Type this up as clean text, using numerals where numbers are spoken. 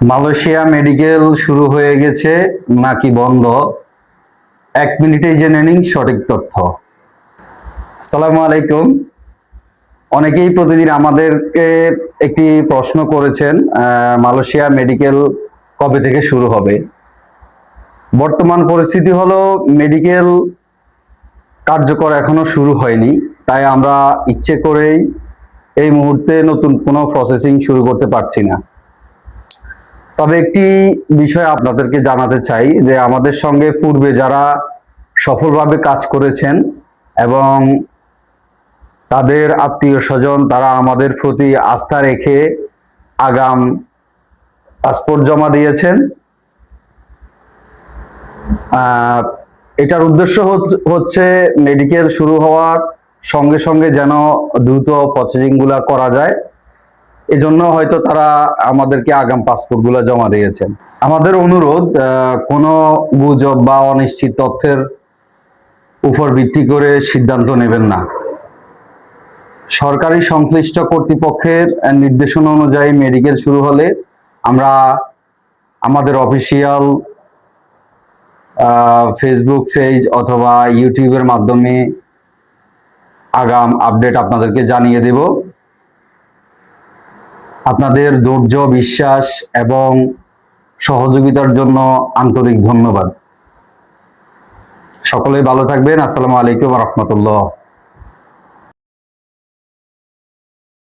Malaysia medical শুরু হয়ে গেছে নাকি বন্ধ? 1 মিনিটেই জেনে নিন সঠিক তথ্য। আসসালামু আলাইকুম। অনেকেই প্রতিদিন আমাদেরকে একটি প্রশ্ন করেছেন, মালয়েশিয়া মেডিকেল কবে থেকে শুরু হবে। বর্তমান পরিস্থিতি হলো মেডিকেল কার্যকর এখনো শুরু হয়নি, তাই আমরা ইচ্ছে করেই এই মুহূর্তে নতুন কোনো প্রসেসিং শুরু করতে পারছি না। তবে একটি বিষয় আপনাদেরকে জানাতে চাই যে আমাদের সঙ্গে পূর্বে যারা সফলভাবে কাজ করেছেন এবং তাদের আত্মীয় স্বজন তারা আমাদের প্রতি আস্থা রেখে আগাম পাসপোর্ট জমা দিয়েছেন। এটার উদ্দেশ্য হচ্ছে মেডিকেল শুরু হওয়ার সঙ্গে সঙ্গে যেন দ্রুত প্রসেসিং গুলা করা যায়, এজন্য হয়তো তারা আমাদেরকে আগাম পাসপোর্ট গুলা জমা দিয়েছেন। আমাদের অনুরোধ, কোনো গুজব বা অনিশ্চিত তথ্যের উপর ভিত্তি করে সিদ্ধান্ত নেবেন না। সরকারি সংশ্লিষ্ট কর্তৃপক্ষের নির্দেশনা অনুযায়ী মেডিকেল শুরু হলে আমরা আমাদের অফিসিয়াল ফেসবুক পেজ অথবা ইউটিউবের মাধ্যমে আগাম আপডেট আপনাদেরকে জানিয়ে দেব। আপনাদের ধৈর্য, বিশ্বাস এবং সহযোগিতার জন্য আন্তরিক ধন্যবাদ। সকলেই ভালো থাকবেন। আসসালামু আলাইকুম ওয়া রাহমাতুল্লাহ।